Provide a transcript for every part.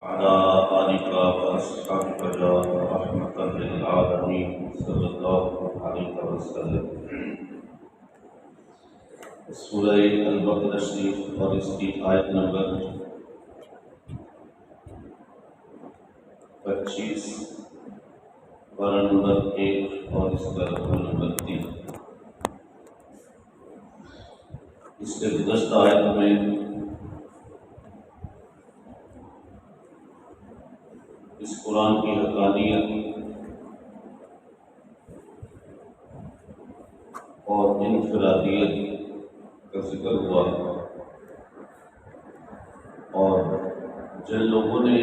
على آلك وأصحابك يا رحمة للعالمين صلى الله عليه وسلم۔ سورہ البقرہ شریف اور اس کی آیت نمبر 25، پارہ نمبر 1 اور اس کا رقم نمبر 3۔ اس کے گزشتہ آیت میں اس قرآن کی حقانیت اور انفرادیت کا ذکر ہوا، اور جن لوگوں نے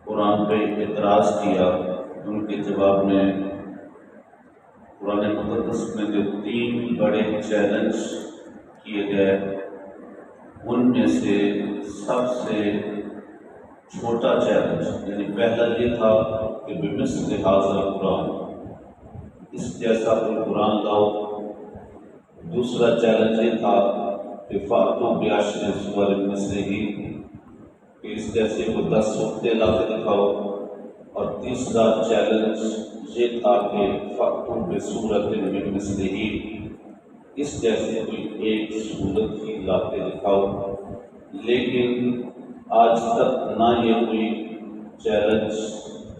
قرآن پہ اعتراض کیا ان کے جواب میں قرآن مقدس میں جو 3 بڑے چیلنج کیے گئے ان میں سے سب سے چھوٹا چیلنج یعنی پہلا یہ تھا کہ بمثل ھذا القرآن، اس جیسا کوئی قرآن لاؤ۔ دوسرا چیلنج یہ تھا کہ فأتوا بعشر سور مثلہ، کہ اس جیسے کو 10 سورتیں لا کے دکھاؤ۔ اور تیسرا چیلنج یہ تھا کہ فأتوا بسورۃ من مثلہ، اس جیسے کوئی ایک سورت ہی لا کے دکھاؤ۔ لیکن آج تک نہ یہ کوئی چیلنج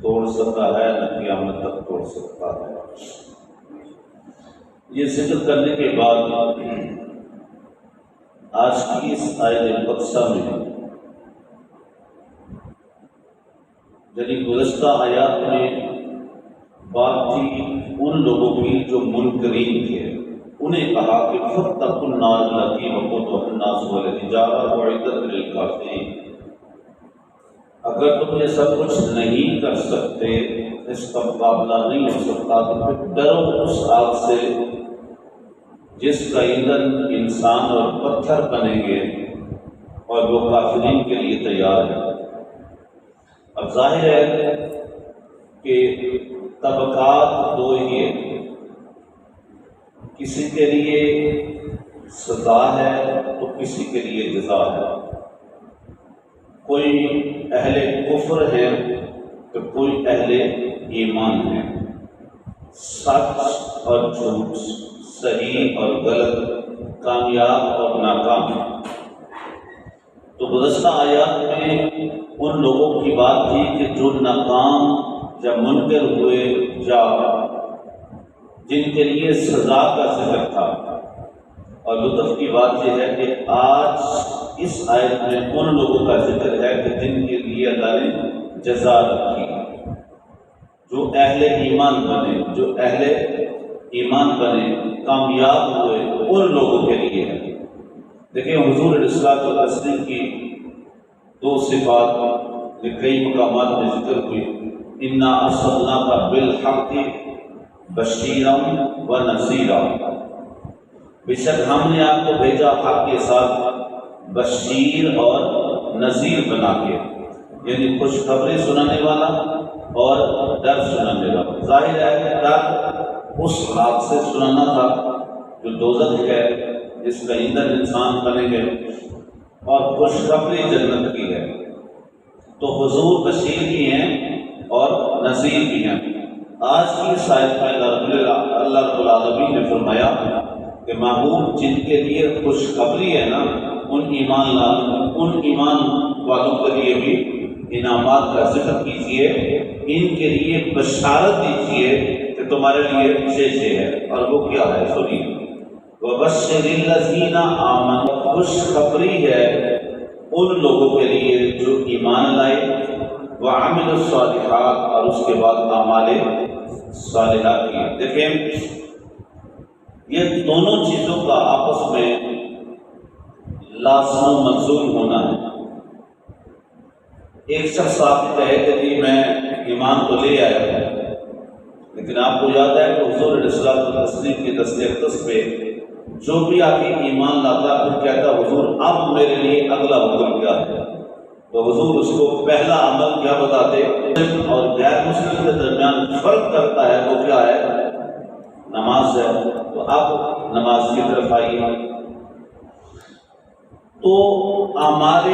توڑ سکتا ہے نہ قیامت تک توڑ سکتا ہے۔ یہ ذکر کرنے کے بعد آج کی اس آیت مقدسہ میں یعنی گزشتہ آیات میں بات تھی ان لوگوں کی جو منکرین تھے، انہیں کہا کہ فاتقوا النار التی وقودها الناس والحجارہ اعدت للکافرین۔ اگر تم یہ سب کچھ نہیں کر سکتے، اس کا مقابلہ نہیں ہو سکتا، تو پھر ڈرو اس آگ سے جس کا ایندھن انسان اور پتھر بنیں گے اور وہ کافرین کے لیے تیار ہے۔ اب ظاہر ہے کہ طبقات 2 ہی ہیں، کسی کے لیے سزا ہے تو کسی کے لیے جزا ہے۔ کوئی اہل کفر ہے تو کوئی اہل ایمان ہے، سچ اور جھوٹ، صحیح اور غلط، کامیاب اور ناکام۔ تو گزشتہ آیات میں ان لوگوں کی بات تھی کہ جو ناکام یا منکر ہوئے یا جن کے لیے سزا کا ذکر تھا، اور لطف کی بات یہ ہے کہ آج اس آیت میں ان لوگوں کا ذکر ہے کہ جن کے لیے اللہ نے جزا رکھی، جو اہل ایمان بنے، جو اہل ایمان بنے، کامیاب ہوئے، ان لوگوں کے لیے ہے۔ دیکھیں حضور علیہ الصلوۃ والتسلیم کی 2 صفات کئی مقامات میں ذکر ہوئی، انا ارسلناک بالحق بشیرا ونذیرا، بے شک ہم نے آپ کو بھیجا حق کے ساتھ بشیر اور نذیر بنا کے، یعنی خوشخبری سنانے والا اور ڈر سنانے والا۔ ظاہر ہے کہ ڈر اس آگ سے سنانا تھا جو دوزخ ہے، جس کا ایندھن انسان بنیں گے، اور خوشخبری جنت کی ہے۔ تو حضور بشیر بھی ہیں اور نذیر بھی ہیں۔ آج کی آیت میں اللہ رب العالمین نے فرمایا کہ محبوب جن کے لیے خوشخبری ہے نا، ان ایمان والوں کے لیے بھی انعامات کا ذکر کیجیے، ان کے لیے بشارت دیجیے کہ تمہارے لیے شے ہے، اور وہ کیا ہے سنیے۔ وَبَشِّرِ الَّذِينَ آمَنُوا، خوشخبری ہے ان لوگوں کے لیے جو ایمان لائے، وَعَمِلُوا الصَّالِحَاتِ، اور اس کے بعد اعمال صالحہ کیے۔ دیکھیں یہ دونوں چیزوں کا آپس میں لازم و ملزوم ہونا ہے۔ ایک شخص آپ کہے کہ جی میں ایمان تو لے آیا ہوں، لیکن آپ کو یاد ہے کہ حضور علیہ الصلوۃ والتسلیم کی دست اقدس پہ جو بھی آپ ایمان لاتا پھر کہتا حضور اب میرے لیے اگلا حکم کیا ہے، تو حضور اس کو پہلا عمل کیا بتاتے، اور غیر مسلم کے درمیان فرق کرتا ہے وہ کیا ہے، نماز ہے۔ تو اب نماز کی طرف آئیے۔ تو اعمال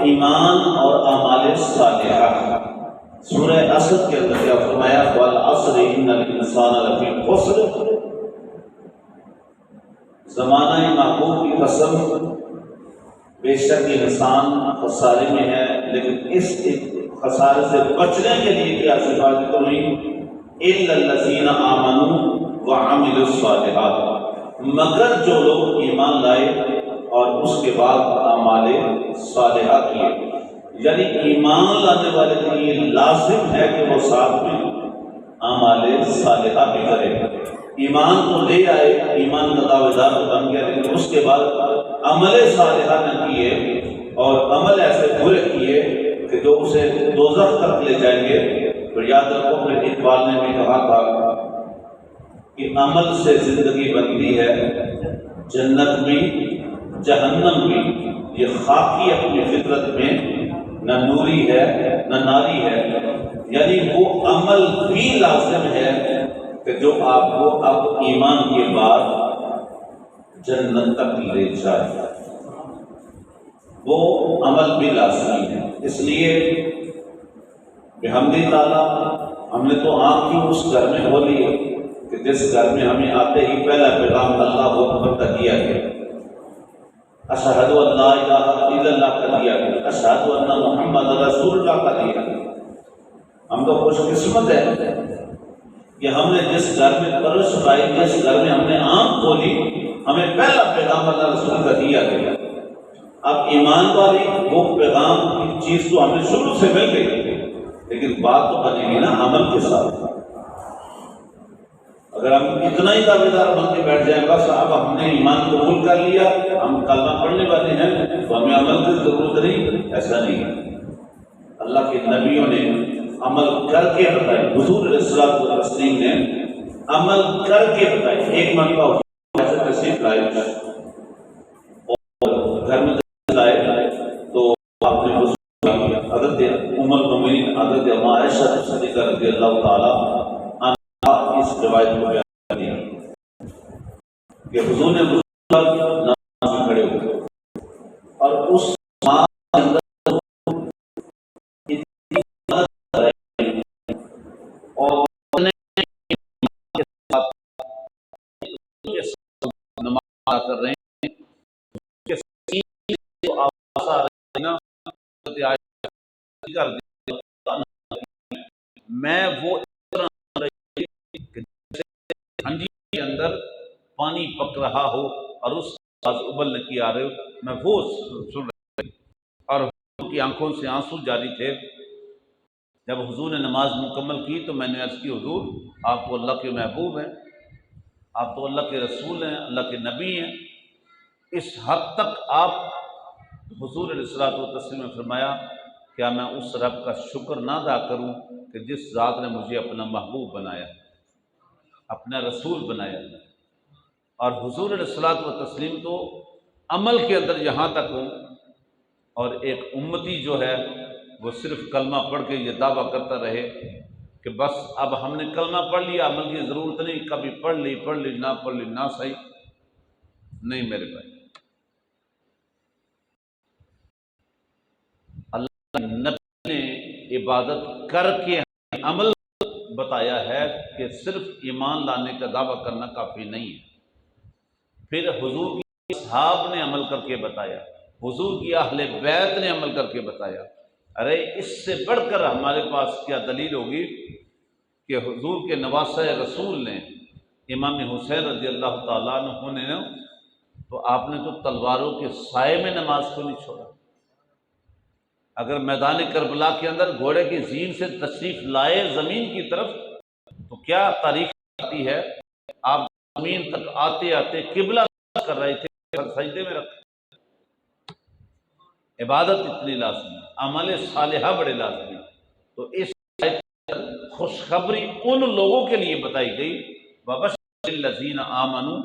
ایمان اور اعمال الصالحہ۔ سورہ عصر کے اندر کیا فرمایا؟ والعصر ان الانسان لفی خسر۔ زمانہ محبوب کی قسم، بے شک انسان خسارے میں ہے، لیکن اس خسارے سے بچنے کے لیے کیا صفات ہوئی؟ الا الذین آمنوا وعملوا الصالحات، مگر جو لوگ ایمان لائے اور اس کے بعد اعمال صالحہ کیے۔ یعنی ایمان لانے والے کے لیے لازم ہے کہ وہ ساتھ میں اعمال صالحہ بھی کرے۔ ایمان تو لے آئے، ایمان کا دعوے دار بن گیا، لیکن اس کے بعد عمل صالحہ نہ کیے اور عمل ایسے برے کیے کہ جو اسے دوزخ تک لے جائیں گے، تو یاد رکھو پھر اقبال نے بھی کہا تھا کہ عمل سے زندگی بنتی ہے جنت بھی جہنم بھی۔ یہ خاکی اپنی فطرت میں نہ نوری ہے نہ ناری ہے، یعنی وہ عمل بھی لازم ہے کہ جو آپ کو اب ایمان کے بعد جنت تک لے جائے، وہ عمل بھی لازمی ہے۔ اس لیے بحمد تعالیٰ ہم نے تو آنکھ ہی اس گھر میں ہو لی کہ جس گھر میں ہمیں آتے ہی پہلا پیغام اللہ اکبر کا دیا گیا، اشہد ان لا الہ الا اللہ کا دیا گیا، اشہد ان محمد رسول اللہ کا دیا گیا۔ ہم تو خوش قسمت ہے کہ ہم نے جس گھر میں پرورش پائی، جس گھر میں ہم نے آنکھ کھولی، ہمیں پہلا پیغام اللہ رسول کا دیا گیا۔ اب ایمان والی وہ پیغام کی چیز تو ہمیں شروع سے مل گئی، لیکن بات تو بنے گی نا عمل کے ساتھ۔ اگر ہم اتنا ہی دعوے دار بن کے بیٹھ جائیں بس اب ہم نے ایمان قبول کر لیا، ہم کلمہ پڑھنے والے ہیں تو ہمیں عمل کی ضرورت نہیں، ایسا نہیں ہے۔ اللہ کے نبیوں نے عمل کر کے بتائی، حضور علیہ الصلوۃ والتسلیم نے عمل کر کے بتائی۔ ایک مرتبہ ایسے تشریف لائے اور گھر میں لائے تو آپ نے حضرت ام المؤمنین حضرت عائشہ صدیقہ رضی اللہ تعالیٰ عنہا اس روایت کو بیان کیا کہ حضور نے نماز میں کھڑے ہوئے اور اس کر رہے ہیں میں وہ ٹھنڈی کے اندر پانی پک رہا ہو اور اس ابلنے کی آ رہے ہو، میں وہ سن رہا اور حضور کی آنکھوں سے آنسو جاری تھے۔ جب حضور نے نماز مکمل کی تو میں نے عرض کی حضور آپ تو اللہ کے محبوب ہیں، آپ تو اللہ کے رسول ہیں، اللہ کے نبی ہیں، اس حد تک آپ حضور علیہ الصلوۃ والتسلیم نے فرمایا کیا میں اس رب کا شکر نہ ادا کروں کہ جس ذات نے مجھے اپنا محبوب بنایا، اپنا رسول بنایا۔ اور حضور علیہ الصلوۃ والتسلیم تو عمل کے اندر یہاں تک ہوں، اور ایک امتی جو ہے وہ صرف کلمہ پڑھ کے یہ دعویٰ کرتا رہے کہ بس اب ہم نے کلمہ پڑھ لیا، عمل کی ضرورت نہیں، کبھی پڑھ لی نہ پڑھ لی نہ صحیح نہیں میرے بھائی۔ اللہ نبی نے عبادت کر کے عمل بتایا ہے کہ صرف ایمان لانے کا دعویٰ کرنا کافی نہیں ہے۔ پھر حضور کی اصحاب نے عمل کر کے بتایا، حضور کی اہل بیت نے عمل کر کے بتایا۔ ارے اس سے بڑھ کر ہمارے پاس کیا دلیل ہوگی کہ حضور کے نواسہ رسول نے امام حسین رضی اللہ تعالیٰ عنہ نے تو آپ نے تو تلواروں کے سائے میں نماز کو نہیں چھوڑا۔ اگر میدان کربلا کے اندر گھوڑے کی زین سے تشریف لائے زمین کی طرف تو کیا تاریخ آتی ہے، آپ زمین تک آتے آتے قبلہ کر رہے تھے، سجدے میں رکھ۔ عبادت اتنی لازمی، عمل صالحہ بڑے لازمی۔ تو اس خوشخبری ان لوگوں کے لیے بتائی گئی وَبَشِّرِ الَّذِينَ آمَنُوا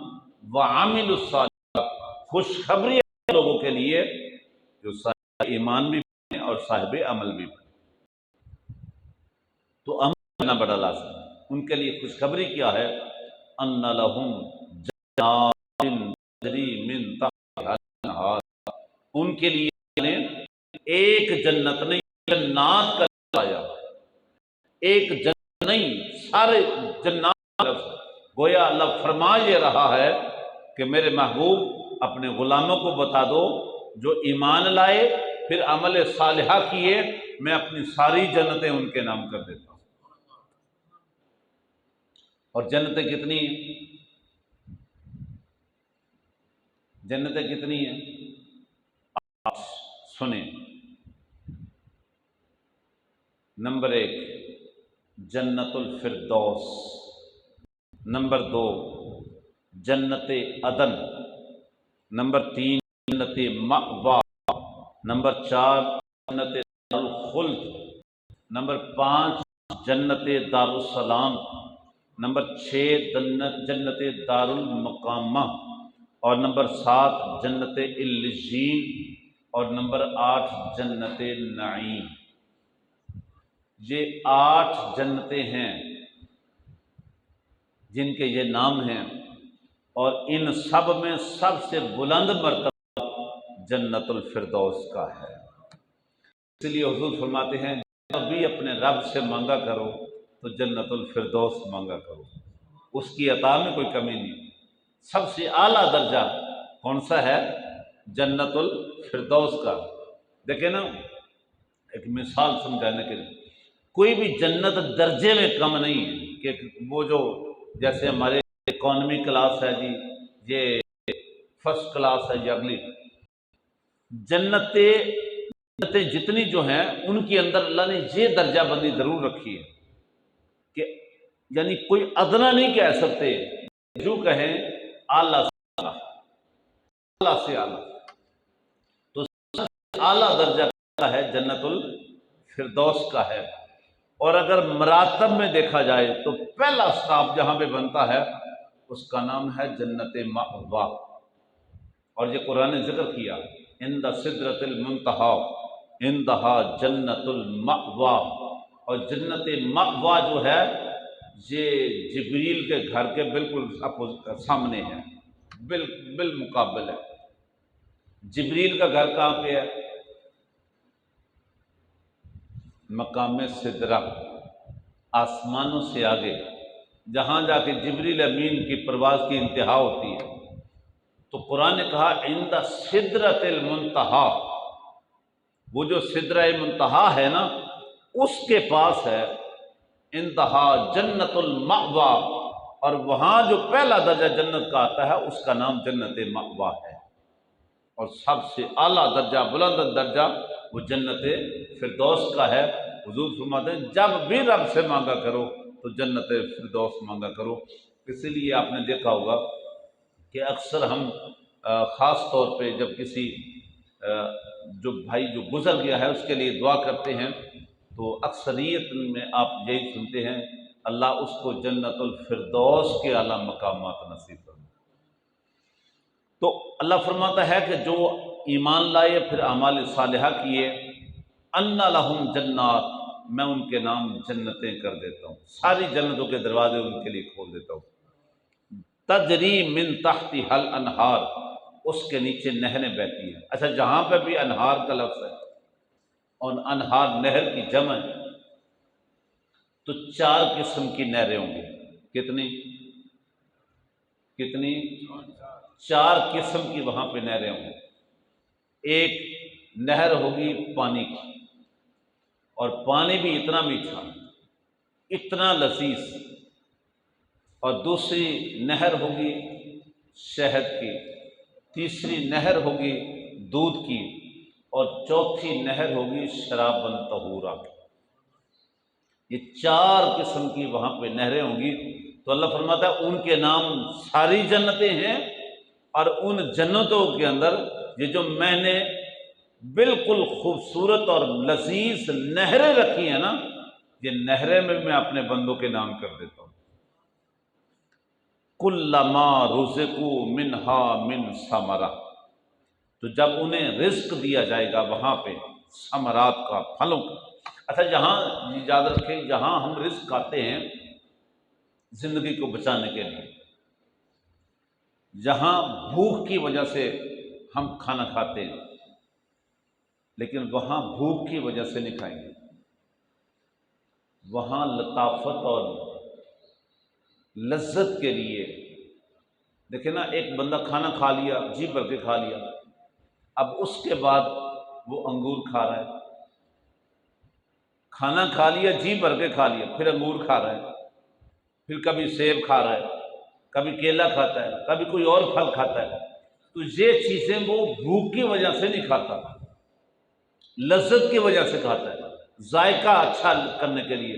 وَعَمِلُوا الصَّالِحَاتِ، خوشخبری ان لوگوں کے لیے جو صاحب ایمان بھی بنے اور صاحب عمل بھی بنے۔ تو عمل کرنا بڑا لازم ہے۔ ان کے لیے خوشخبری کیا ہے؟ أَنَّ لَهُمْ جَنَّاتٍ تَجْرِي مِن تَحْتِهَا الْأَنْهَارُ، ان کے لیے ایک جنت نہیں جنات کا آیا، ایک جنت نہیں، سارے جنات کا لفظ۔ گویا اللہ فرما یہ رہا ہے کہ میرے محبوب اپنے غلاموں کو بتا دو جو ایمان لائے پھر عمل صالحہ کیے، میں اپنی ساری جنتیں ان کے نام کر دیتا ہوں۔ اور جنتیں کتنی ہیں؟ جنتیں کتنی ہیں آپ سنیں۔ نمبر 1 جنت الفردوس، نمبر 2 جنت عدن، نمبر 3 جنت مأوا، نمبر 4 جنت الخلد، نمبر 5 جنت دارالسلام، نمبر 6 جنت دارالمقامہ، اور نمبر 7 جنت الجین، اور نمبر 8 جنت نعیم۔ یہ 8 جنتیں ہیں جن کے یہ نام ہیں، اور ان سب میں سب سے بلند مرتبہ جنت الفردوس کا ہے۔ اس لیے حضور فرماتے ہیں جب بھی اپنے رب سے مانگا کرو تو جنت الفردوس مانگا کرو، اس کی عطا میں کوئی کمی نہیں۔ سب سے اعلیٰ درجہ کون سا ہے؟ جنت الفردوس کا۔ دیکھیں نا، ایک مثال سمجھانے کے لیے، کوئی بھی جنت درجے میں کم نہیں ہے کہ وہ جو جیسے ہمارے اکانومی کلاس ہے جی، یہ فرسٹ کلاس ہے، یہ اگلی جنتیں جتنی جو ہیں ان کے اندر اللہ نے یہ درجہ بندی ضرور رکھی ہے کہ یعنی کوئی ادنا نہیں کہہ سکتے، جو کہیں اعلیٰ سے اعلیٰ، اعلیٰ سے اعلیٰ۔ تو سب سے اعلیٰ درجہ کا ہے جنت الفردوس کا ہے۔ اور اگر مراتب میں دیکھا جائے تو پہلا سٹاپ جہاں پہ بنتا ہے اس کا نام ہے جنت مأوا، اور یہ قرآن نے ذکر کیا عند سدرۃ المنتہی عندہا جنت المأوا۔ اور جنت مأوا جو ہے یہ جبریل کے گھر کے بالکل سامنے ہے، بالمقابل ہے۔ جبریل کا گھر کہاں پہ ہے؟ مقام سدرہ، آسمانوں سے آگے، جہاں جا کے جبریل امین کی پرواز کی انتہا ہوتی ہے۔ تو قرآن نے کہا عند سدرۃ المنتہی، وہ جو سدرہ منتہا ہے نا اس کے پاس ہے انتہا جنت المأوا، اور وہاں جو پہلا درجہ جنت کا آتا ہے اس کا نام جنت مأوا ہے۔ اور سب سے اعلیٰ درجہ، بلند درجہ وہ جنت فردوس کا ہے۔ حضور فرماتے ہیں جب بھی رب سے مانگا کرو تو جنت فردوس مانگا کرو۔ اسی لیے آپ نے دیکھا ہوگا کہ اکثر ہم خاص طور پہ جب کسی جو بھائی جو گزر گیا ہے اس کے لیے دعا کرتے ہیں تو اکثریت میں آپ یہی سنتے ہیں اللہ اس کو جنت الفردوس کے اعلیٰ مقامات نصیب فرمائے۔ تو اللہ فرماتا ہے کہ جو ایمان لائے پھر اعمال صالحہ کیے، ان لہم جنات، میں ان کے نام جنتیں کر دیتا ہوں، ساری جنتوں کے دروازے ان کے لیے کھول دیتا ہوں۔ تجری من تحتھا الانہار، اس کے نیچے نہریں بہتی ہیں۔ اچھا، جہاں پہ بھی انہار کا لفظ ہے اور انہار نہر کی جمع ہے تو 4 قسم کی نہریں ہوں گی۔ کتنی 4 قسم کی وہاں پہ نہریں ہوں گی۔ ایک نہر ہوگی پانی کی، اور پانی بھی اتنا میٹھا، اتنا لذیذ، اور دوسری نہر ہوگی شہد کی، تیسری نہر ہوگی دودھ کی، اور چوتھی نہر ہوگی شراب طہورا کی۔ یہ 4 قسم کی وہاں پہ نہریں ہوں گی۔ تو اللہ فرماتا ہے ان کے نام ساری جنتیں ہیں، اور ان جنتوں کے اندر یہ جو میں نے بالکل خوبصورت اور لذیذ نہریں رکھی ہیں نا، یہ نہریں میں اپنے بندوں کے نام کر دیتا ہوں۔ کلما رزقوا منہا من ثمرہ، تو جب انہیں رزق دیا جائے گا وہاں پہ ثمرات کا، پھلوں کا۔ اچھا، یہاں یاد رکھیں جہاں ہم رزق کھاتے ہیں زندگی کو بچانے کے لیے، جہاں بھوک کی وجہ سے ہم کھانا کھاتے ہیں، لیکن وہاں بھوک کی وجہ سے نہیں کھائیں گے، وہاں لطافت اور لذت کے لیے۔ دیکھیں نا، ایک بندہ کھانا کھا لیا، جی بھر کے کھا لیا، اب اس کے بعد وہ انگور کھا رہا ہے، کھانا کھا لیا، جی بھر کے کھا لیا، پھر انگور کھا رہا ہے، پھر کبھی سیب کھا رہا ہے، کبھی کیلا کھاتا ہے، کبھی کوئی اور پھل کھاتا ہے۔ تو یہ چیزیں وہ بھوک کی وجہ سے نہیں کھاتا، لذت کی وجہ سے کھاتا ہے، ذائقہ اچھا کرنے کے لیے،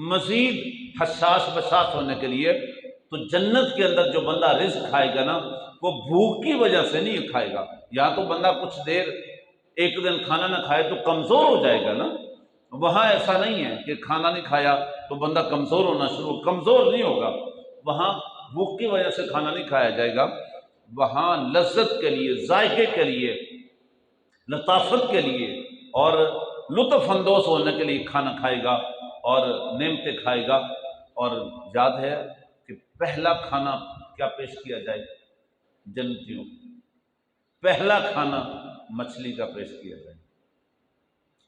مزید حساس بساس ہونے کے لیے۔ تو جنت کے اندر جو بندہ رزق کھائے گا نا، وہ بھوک کی وجہ سے نہیں کھائے گا۔ یہاں تو بندہ کچھ دیر، ایک دن کھانا نہ کھائے تو کمزور ہو جائے گا نا، وہاں ایسا نہیں ہے کہ کھانا نہیں کھایا تو بندہ کمزور ہونا شروع، کمزور نہیں ہوگا۔ وہاں بھوک کی وجہ سے کھانا نہیں کھایا جائے گا، وہاں لذت کے لیے، ذائقے کے لیے، لطافت کے لیے اور لطف اندوز ہونے کے لیے کھانا کھائے گا اور نعمتیں کھائے گا۔ اور یاد ہے کہ پہلا کھانا کیا پیش کیا جائے جنتیوں کو؟ پہلا کھانا مچھلی کا پیش کیا جائے،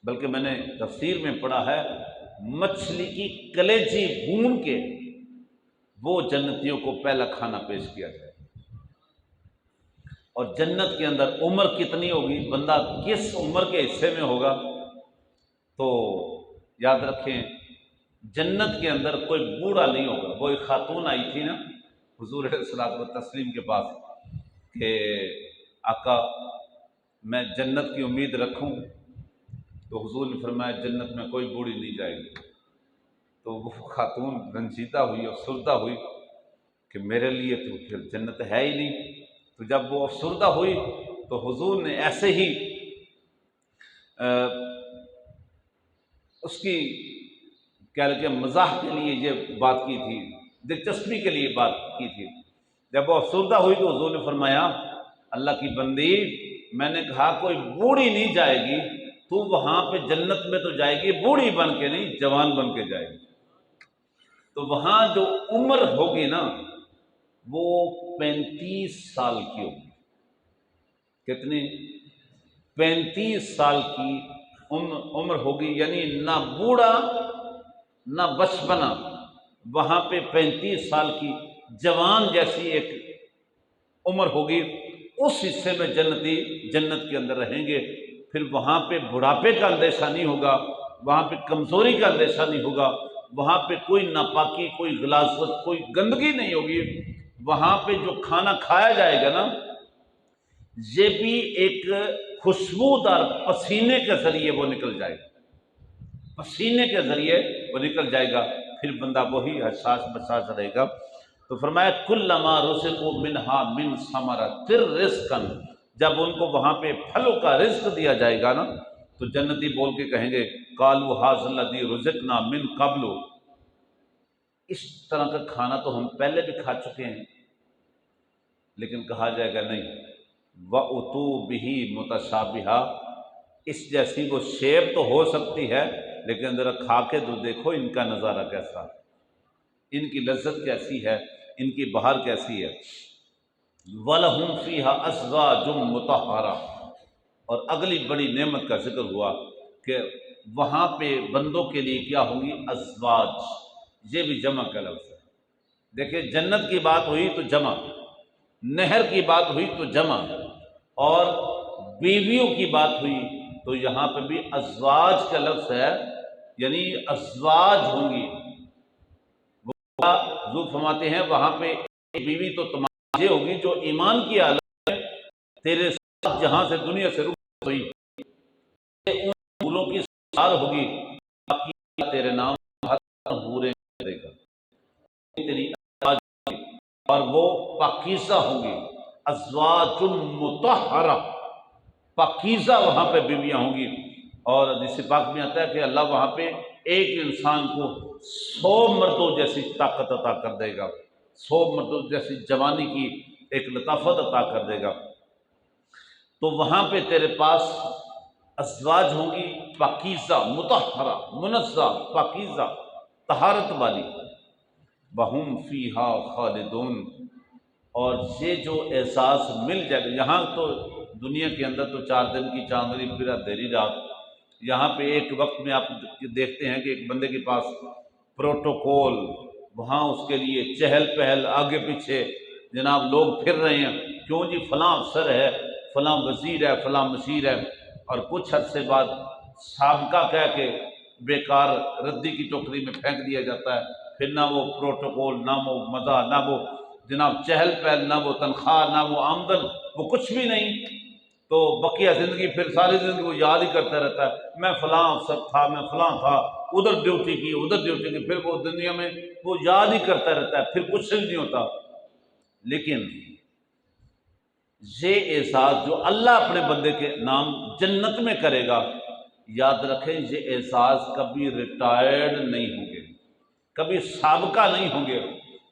بلکہ میں نے تفسیر میں پڑھا ہے مچھلی کی کلیجی بھون کے وہ جنتیوں کو پہلا کھانا پیش کیا جائے۔ اور جنت کے اندر عمر کتنی ہوگی، بندہ کس عمر کے حصے میں ہوگا، تو یاد رکھیں جنت کے اندر کوئی بوڑھا نہیں ہوگا۔ وہ ایک خاتون آئی تھی نا حضور علیہ الصلوۃ والتسلیم کے پاس کہ آقا میں جنت کی امید رکھوں، تو حضور نے فرمایا جنت میں کوئی بوڑھی نہیں جائے گی۔ تو وہ خاتون رنجیدہ ہوئی، افسردہ ہوئی کہ میرے لیے تو پھر جنت ہے ہی نہیں۔ تو جب وہ افسردہ ہوئی تو حضور نے ایسے ہی اس کی کہہ لیں کہ مزاح کے لیے یہ بات کی تھی، دلچسپی کے لیے بات کی تھی۔ جب وہ افسردہ ہوئی تو حضور نے فرمایا اللہ کی بندی، میں نے کہا کوئی بوڑھی نہیں جائے گی، تو وہاں پہ جنت میں تو جائے گی بوڑھی بن کے نہیں، جوان بن کے جائے گی۔ تو وہاں جو عمر ہوگی نا وہ 35 سال کی ہوگی۔ کتنی؟ 35 سال کی عمر ہوگی، یعنی نہ بوڑھا نہ بچپنا، وہاں پہ 35 سال کی جوان جیسی ایک عمر ہوگی۔ اس حصے میں جنتی جنت کے اندر رہیں گے، پھر وہاں پہ بڑھاپے کا اندیشہ نہیں ہوگا، وہاں پہ کمزوری کا اندیشہ نہیں ہوگا، وہاں پہ کوئی ناپاکی، کوئی غلاظت، کوئی گندگی نہیں ہوگی۔ وہاں پہ جو کھانا کھایا جائے گا نا یہ بھی ایک خوشبودار پسینے کے ذریعے وہ نکل جائے گا، پسینے کے ذریعے وہ نکل جائے گا، پھر بندہ وہی حساس بساس رہے گا۔ تو فرمایا کلما رزقوا منہا من ثمرۃ رزقا، جب ان کو وہاں پہ پھلوں کا رزق دیا جائے گا نا تو جنتی بول کے کہیں گے قالوا ھذا الذی رزقنا من قبل، اس طرح کا کھانا تو ہم پہلے بھی کھا چکے ہیں۔ لیکن کہا جائے گا نہیں، وَأُتُوا بِهِ مُتَشَابِهًا، اس جیسی وہ شیپ تو ہو سکتی ہے لیکن ذرا کھا کے تو دیکھو ان کا نظارہ کیسا ہے، ان کی لذت کیسی ہے، ان کی بہار کیسی ہے۔ وَلَهُمْ فِيهَا أَزْوَاجٌ مُطَهَّرَةٌ، اور اگلی بڑی نعمت کا ذکر ہوا کہ وہاں پہ بندوں کے لیے کیا ہوں گی؟ ازواج، یہ بھی جمع کا لفظ ہے۔ دیکھیں جنت کی بات ہوئی تو جمع، نہر کی بات ہوئی تو جمع، اور بیویوں کی بات ہوئی تو یہاں پہ بھی ازواج کا لفظ ہے، یعنی ازواج ہوں گی۔ وہ فرماتے ہیں وہاں پہ ایک بیوی تو تمہاری ہوگی جو ایمان کی حالت میں تیرے ساتھ جہاں سے دنیا سے رخ ہوئی، ان پھولوں کی سار ہوگی، باقی تیرے نام حوریں کرے گا، تیری ازواج ہوگی، اور وہ پاکیزہ ہوں گی۔ ازواج مطہرہ، پاکیزہ وہاں پہ بیویاں ہوں گی۔ اور حدیث پاک میں آتا ہے کہ اللہ وہاں پہ ایک انسان کو 100 مردوں جیسی طاقت عطا کر دے گا، 100 مردوں جیسی جوانی کی ایک لطافت عطا کر دے گا۔ تو وہاں پہ تیرے پاس ازواج ہوں گی پاکیزہ، مطہرہ، منزہ، پاکیزہ، طہارت والی۔ وَهُمْ فِيهَا خَالِدُونَ، اور یہ جو اعزاز مل جائے گا، یہاں تو دنیا کے اندر تو 4 دن کی چاندنی پھر اندھیری رات، یہاں پہ ایک وقت میں آپ دیکھتے ہیں کہ ایک بندے کے پاس پروٹوکول، وہاں اس کے لیے چہل پہل، آگے پیچھے جناب لوگ پھر رہے ہیں، کیوں جی فلاں افسر ہے، فلاں وزیر ہے، فلاں مشیر ہے، اور کچھ عرصے بعد سابقہ کہہ کے بیکار ردی کی ٹوکری میں پھینک دیا جاتا ہے، پھر نہ وہ پروٹوکول، نہ وہ مزہ، نہ وہ جناب چہل پہل، نہ وہ تنخواہ، نہ وہ آمدن، وہ کچھ بھی نہیں، تو بقیہ زندگی پھر ساری زندگی وہ یاد ہی کرتا رہتا ہے، میں فلاں افسر تھا، میں فلاں تھا، ادھر ڈیوٹی کی، ادھر ڈیوٹی کی، پھر وہ دنیا میں وہ یاد ہی کرتا رہتا ہے، پھر کچھ نہیں ہوتا۔ لیکن یہ احساس جو اللہ اپنے بندے کے نام جنت میں کرے گا، یاد رکھیں یہ احساس کبھی ریٹائرڈ نہیں ہوں گے، کبھی سابقہ نہیں ہوں گے،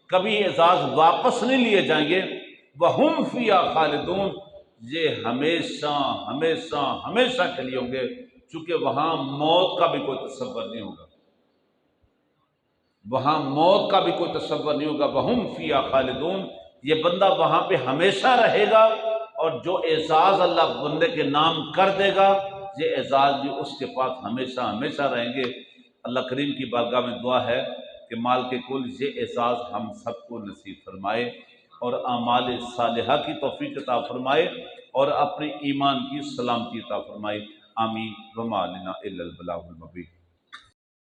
کبھی اعزاز واپس نہیں لیے جائیں گے، وَهُمْ فِيهَا خَالِدُونَ، یہ ہمیشہ ہمیشہ ہمیشہ کے لیے ہوں گے، چونکہ وہاں موت کا بھی کوئی تصور نہیں ہوگا، وہاں موت کا بھی کوئی تصور نہیں ہوگا، وَهُمْ فِيهَا خَالِدُونَ، یہ بندہ وہاں پہ ہمیشہ رہے گا، اور جو اعزاز اللہ بندے کے نام کر دے گا یہ اعزاز بھی اس کے پاس ہمیشہ ہمیشہ رہیں گے۔ اللہ کریم کی بارگاہ میں دعا ہے کہ مال کے کل یہ اعزاز ہم سب کو نصیب فرمائے، اور اعمال صالحہ کی توفیق عطا فرمائے، اور اپنے ایمان کی سلامتی عطا فرمائے، آمین۔ وما لنا الا البلاغ المبین۔